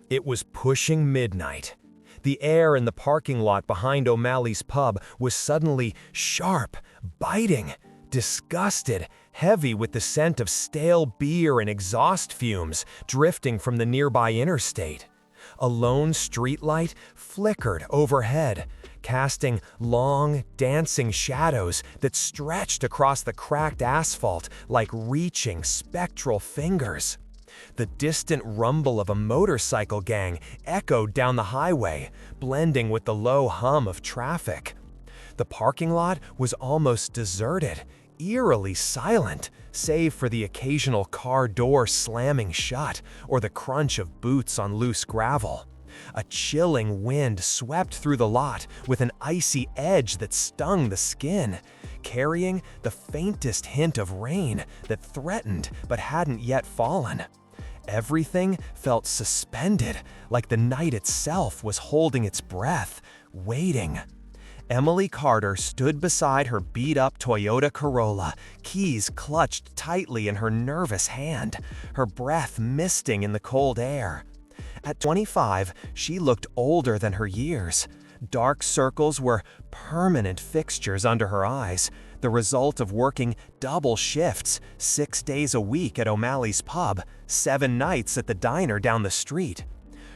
It was pushing midnight. The air in the parking lot behind O'Malley's pub was suddenly sharp, biting, disgusted, heavy with the scent of stale beer and exhaust fumes drifting from the nearby interstate. A lone streetlight flickered overhead, casting long, dancing shadows that stretched across the cracked asphalt like reaching, spectral fingers. The distant rumble of a motorcycle gang echoed down the highway, blending with the low hum of traffic. The parking lot was almost deserted, eerily silent, save for the occasional car door slamming shut or the crunch of boots on loose gravel. A chilling wind swept through the lot with an icy edge that stung the skin, carrying the faintest hint of rain that threatened but hadn't yet fallen. Everything felt suspended, like the night itself was holding its breath, waiting. Emily Carter stood beside her beat-up Toyota Corolla, keys clutched tightly in her nervous hand, her breath misting in the cold air. At 25, she looked older than her years. Dark circles were permanent fixtures under her eyes, the result of working double shifts, 6 days a week at O'Malley's pub, 7 nights at the diner down the street.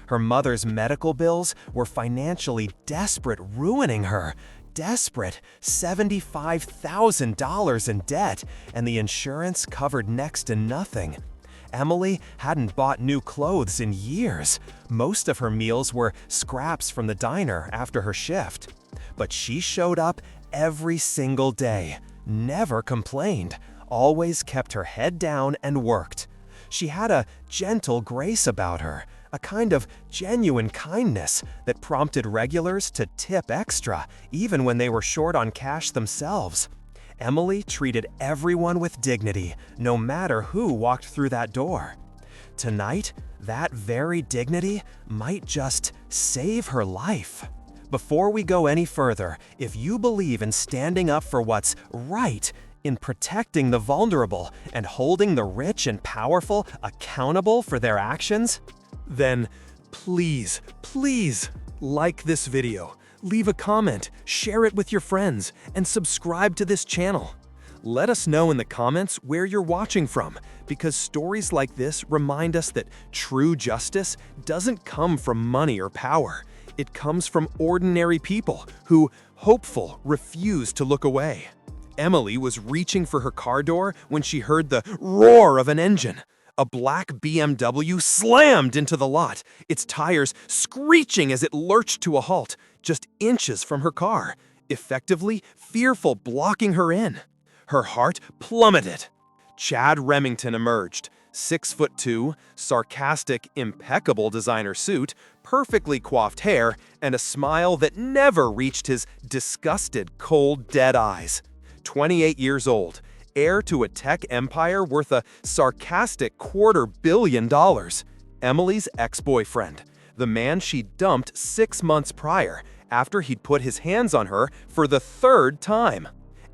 Her mother's medical bills were financially desperate, ruining her. Desperate, $75,000 in debt, and the insurance covered next to nothing. Emily hadn't bought new clothes in years. Most of her meals were scraps from the diner after her shift. But she showed up every single day, never complained, always kept her head down and worked. She had a gentle grace about her, a kind of genuine kindness that prompted regulars to tip extra, even when they were short on cash themselves. Emily treated everyone with dignity, no matter who walked through that door. Tonight, that very dignity might just save her life. Before we go any further, if you believe in standing up for what's right, in protecting the vulnerable and holding the rich and powerful accountable for their actions, then please like this video. Leave a comment, share it with your friends, and subscribe to this channel. Let us know in the comments where you're watching from, because stories like this remind us that true justice doesn't come from money or power. It comes from ordinary people who, hopeful, refuse to look away. Emily was reaching for her car door when she heard the roar of an engine. A black BMW slammed into the lot, its tires screeching as it lurched to a halt, just inches from her car, effectively fearful blocking her in. Her heart plummeted. Chad Remington emerged, 6'2", sarcastic, impeccable designer suit, perfectly coiffed hair, and a smile that never reached his disgusted, cold, dead eyes. 28 years old, heir to a tech empire worth a sarcastic $250 million. Emily's ex-boyfriend, the man she dumped 6 months prior, after he'd put his hands on her for the 3rd time.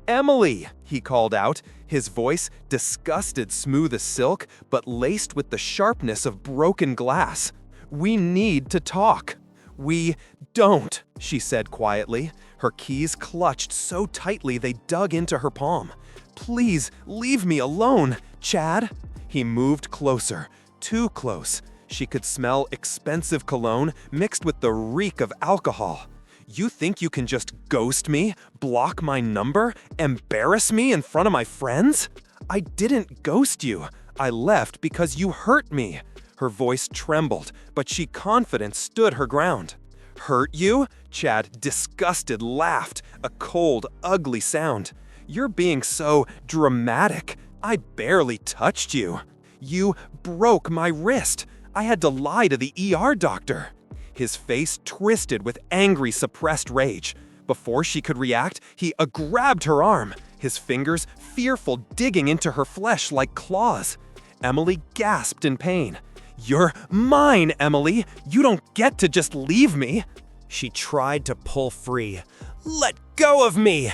"Emily," he called out, his voice disgusted, smooth as silk, but laced with the sharpness of broken glass. "We need to talk." "We don't," she said quietly, her keys clutched so tightly they dug into her palm. "Please leave me alone, Chad." He moved closer, too close. She could smell expensive cologne mixed with the reek of alcohol. "You think you can just ghost me, block my number, embarrass me in front of my friends?" "I didn't ghost you. I left because you hurt me." Her voice trembled, but she confident stood her ground. "Hurt you?" Chad, disgusted, laughed, a cold, ugly sound. "You're being so dramatic. I barely touched you. You broke my wrist. I had to lie to the ER doctor." His face twisted with angry, suppressed rage. Before she could react, he grabbed her arm, his fingers fearful, digging into her flesh like claws. Emily gasped in pain. "You're mine, Emily. You don't get to just leave me." She tried to pull free. "Let go of me!"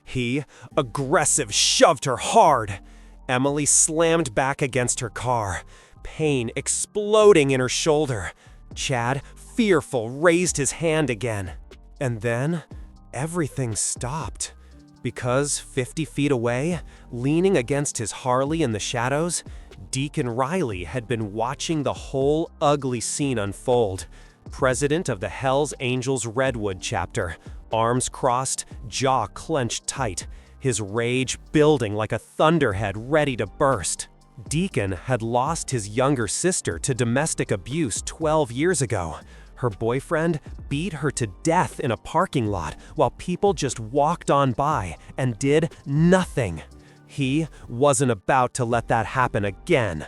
He, aggressive, shoved her hard. Emily slammed back against her car, pain exploding in her shoulder. Chad, fearful, raised his hand again. And then, everything stopped. Because 50 feet away, leaning against his Harley in the shadows, Deacon Riley had been watching the whole ugly scene unfold. President of the Hells Angels Redwood chapter, arms crossed, jaw clenched tight, his rage building like a thunderhead ready to burst. Deacon had lost his younger sister to domestic abuse 12 years ago. Her boyfriend beat her to death in a parking lot while people just walked on by and did nothing. He wasn't about to let that happen again.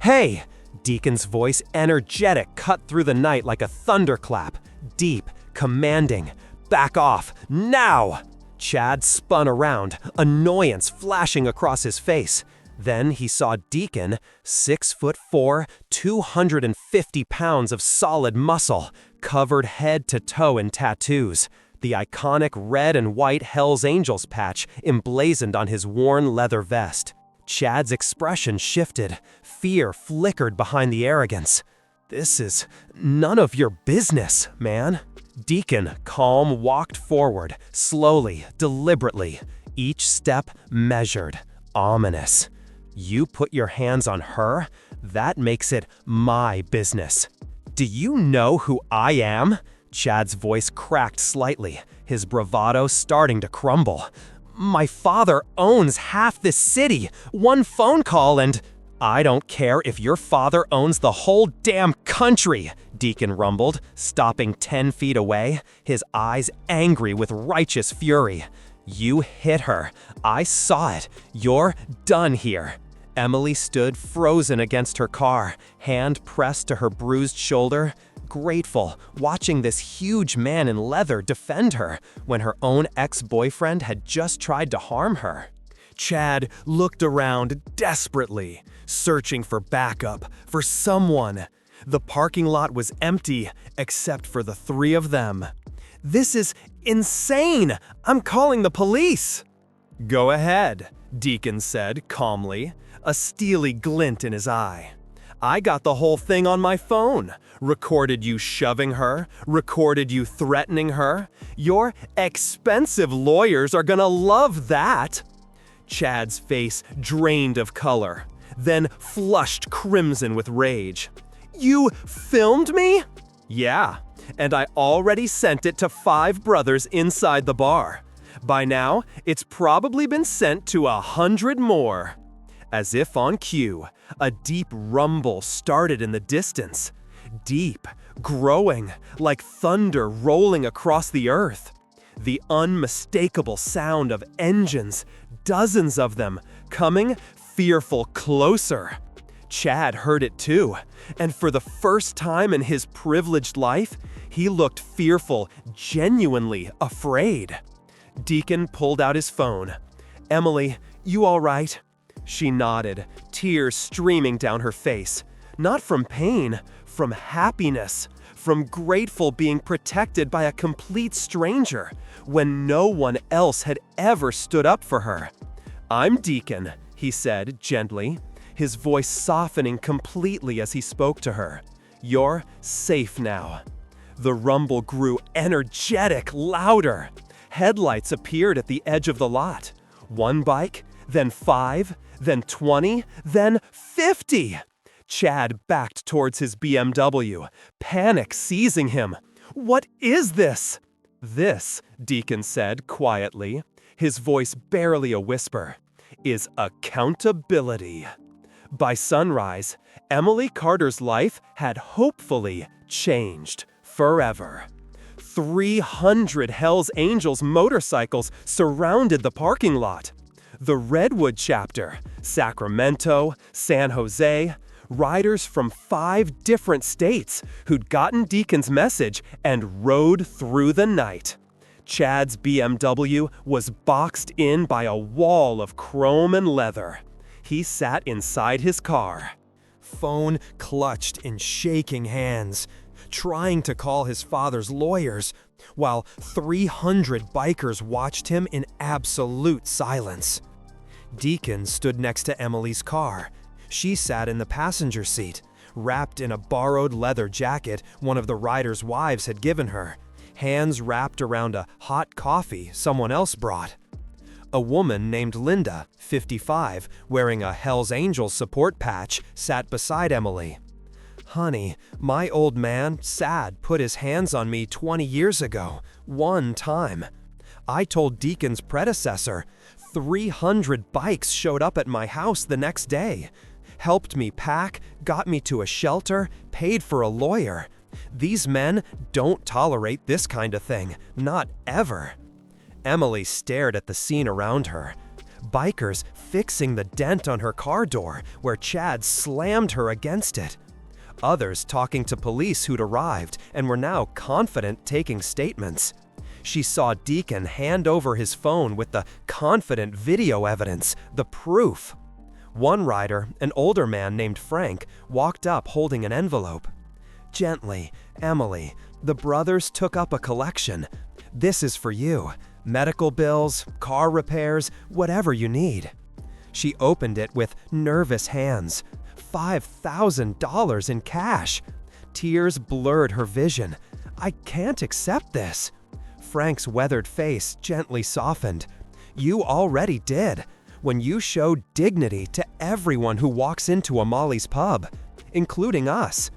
"Hey!" Deacon's voice, energetic, cut through the night like a thunderclap, deep, commanding. "Back off, now!" Chad spun around, annoyance flashing across his face. Then he saw Deacon, 6'4", 250 pounds of solid muscle, covered head to toe in tattoos. The iconic red and white Hells Angels patch emblazoned on his worn leather vest. Chad's expression shifted. Fear flickered behind the arrogance. "This is none of your business, man." Deacon, calm, walked forward, slowly, deliberately, each step measured, ominous. "You put your hands on her? That makes it my business." "Do you know who I am?" Chad's voice cracked slightly, his bravado starting to crumble. "My father owns half this city. One phone call and—" "I don't care if your father owns the whole damn country," Deacon rumbled, stopping 10 feet away, his eyes angry with righteous fury. "You hit her. I saw it. You're done here." Emily stood frozen against her car, hand pressed to her bruised shoulder, grateful, watching this huge man in leather defend her when her own ex-boyfriend had just tried to harm her. Chad looked around desperately, searching for backup, for someone. The parking lot was empty, except for the three of them. "This is insane! I'm calling the police!" "Go ahead," Deacon said calmly, a steely glint in his eye. "I got the whole thing on my phone. Recorded you shoving her, recorded you threatening her. Your expensive lawyers are gonna love that." Chad's face drained of color, then flushed crimson with rage. "You filmed me?" "Yeah, and I already sent it to 5 brothers inside the bar. By now, it's probably been sent to 100 more." As if on cue, a deep rumble started in the distance. Deep, growing, like thunder rolling across the earth. The unmistakable sound of engines, dozens of them, coming fearful closer. Chad heard it too, and for the first time in his privileged life, he looked fearful, genuinely afraid. Deacon pulled out his phone. "Emily, you all right?" She nodded, tears streaming down her face. Not from pain, from happiness, from grateful being protected by a complete stranger when no one else had ever stood up for her. "I'm Deacon," he said gently, his voice softening completely as he spoke to her. "You're safe now." The rumble grew energetic, louder. Headlights appeared at the edge of the lot. One bike, then 5, then 20, then 50. Chad backed towards his BMW, panic seizing him. "What is this?" "This," Deacon said quietly, his voice barely a whisper, "is accountability." By sunrise, Emily Carter's life had hopefully changed forever. 300 Hells Angels motorcycles surrounded the parking lot. The Redwood chapter, Sacramento, San Jose, riders from 5 different states who'd gotten Deacon's message and rode through the night. Chad's BMW was boxed in by a wall of chrome and leather. He sat inside his car, phone clutched in shaking hands, trying to call his father's lawyers, while 300 bikers watched him in absolute silence. Deacon stood next to Emily's car. She sat in the passenger seat, wrapped in a borrowed leather jacket one of the rider's wives had given her, hands wrapped around a hot coffee someone else brought. A woman named Linda, 55, wearing a Hell's Angels support patch, sat beside Emily. "Honey, my old man, sad, put his hands on me 20 years ago, one time. I told Deacon's predecessor. 300 bikes showed up at my house the next day. Helped me pack, got me to a shelter, paid for a lawyer. These men don't tolerate this kind of thing, not ever." Emily stared at the scene around her. Bikers fixing the dent on her car door where Chad slammed her against it. Others talking to police who'd arrived and were now confident taking statements. She saw Deacon hand over his phone with the confident video evidence, the proof. One rider, an older man named Frank, walked up holding an envelope. "Gently, Emily, the brothers took up a collection. This is for you. Medical bills, car repairs, whatever you need." She opened it with nervous hands. $5,000 in cash. Tears blurred her vision. "I can't accept this." Frank's weathered face gently softened. "You already did, when you show dignity to everyone who walks into a Molly's pub, including us.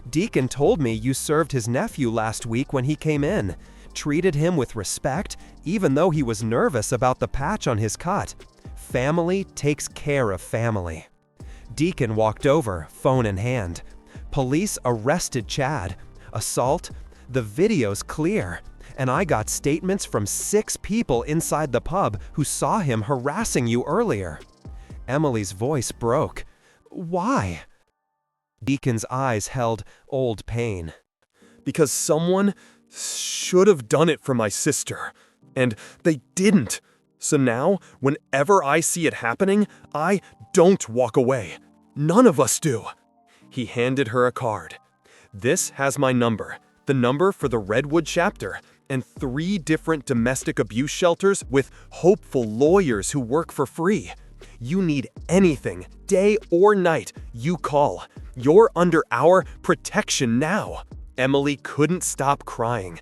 Deacon told me you served his nephew last week when he came in, treated him with respect, even though he was nervous about the patch on his cut. Family takes care of family." Deacon walked over, phone in hand. "Police arrested Chad. Assault? The video's clear. And I got statements from 6 people inside the pub who saw him harassing you earlier." Emily's voice broke. "Why?" Deacon's eyes held old pain. "Because someone should have done it for my sister, and they didn't. So now, whenever I see it happening, I don't walk away. None of us do." He handed her a card. "This has my number, the number for the Redwood chapter, and 3 different domestic abuse shelters with hopeful lawyers who work for free. You need anything, day or night, you call. You're under our protection now." Emily couldn't stop crying.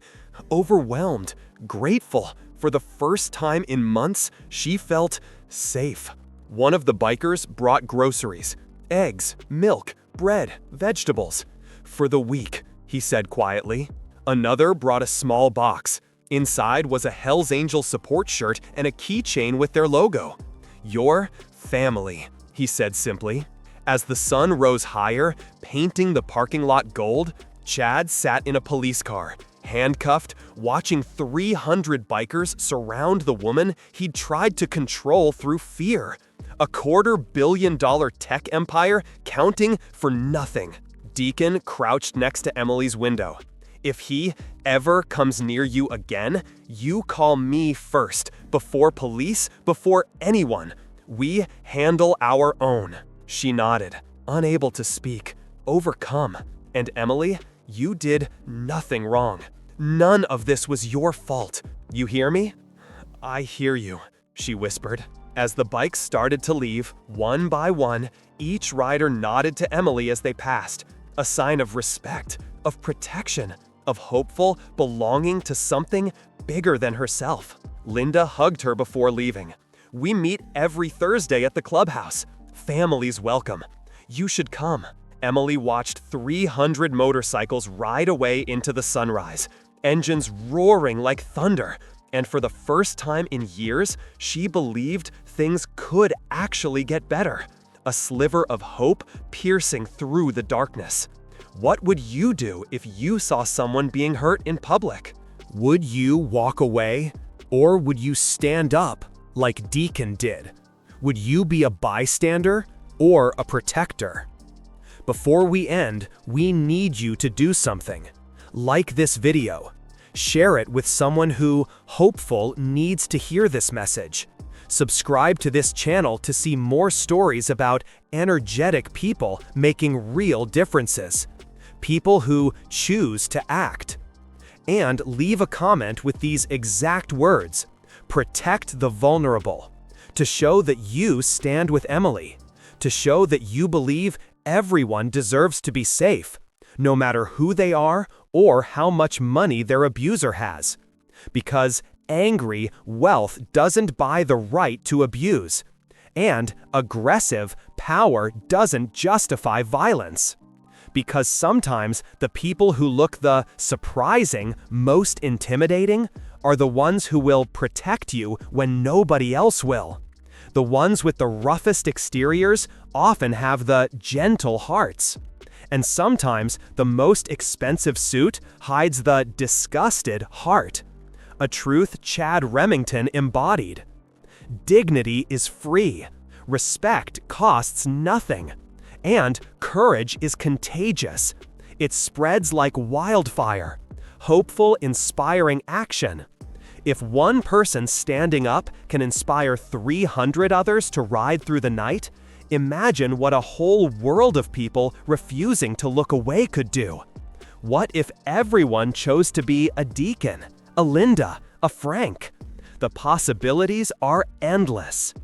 Overwhelmed, grateful. For the first time in months, she felt safe. One of the bikers brought groceries, eggs, milk, bread, vegetables. "For the week," he said quietly. Another brought a small box. Inside was a Hell's Angel support shirt and a keychain with their logo. "Your family," he said simply. As the sun rose higher, painting the parking lot gold, Chad sat in a police car, handcuffed, watching 300 bikers surround the woman he'd tried to control through fear. A $250 million tech empire counting for nothing. Deacon crouched next to Emily's window. "If he ever comes near you again, you call me first, before police, before anyone. We handle our own." She nodded, unable to speak, overcome. "And Emily, you did nothing wrong. None of this was your fault. You hear me?" "I hear you," she whispered. As the bikes started to leave, one by one, each rider nodded to Emily as they passed, a sign of respect, of protection, of hopeful belonging to something bigger than herself. Linda hugged her before leaving. "We meet every Thursday at the clubhouse. Families welcome. You should come." Emily watched 300 motorcycles ride away into the sunrise, engines roaring like thunder, and for the first time in years, she believed things could actually get better. A sliver of hope piercing through the darkness. What would you do if you saw someone being hurt in public? Would you walk away? Or would you stand up like Deacon did? Would you be a bystander or a protector? Before we end, we need you to do something. Like this video. Share it with someone who, hopeful, needs to hear this message. Subscribe to this channel to see more stories about energetic people making real differences. People who choose to act. And leave a comment with these exact words: "Protect the vulnerable," to show that you stand with Emily, to show that you believe everyone deserves to be safe, no matter who they are or how much money their abuser has. Because angry wealth doesn't buy the right to abuse, and aggressive power doesn't justify violence. Because sometimes the people who look the surprising, most intimidating, are the ones who will protect you when nobody else will. The ones with the roughest exteriors often have the gentle hearts. And sometimes the most expensive suit hides the disgusted heart. A truth Chad Remington embodied. Dignity is free, respect costs nothing, and courage is contagious. It spreads like wildfire, hopeful, inspiring action. If one person standing up can inspire 300 others to ride through the night, imagine what a whole world of people refusing to look away could do. What if everyone chose to be a Deacon, a Linda, a Frank? The possibilities are endless.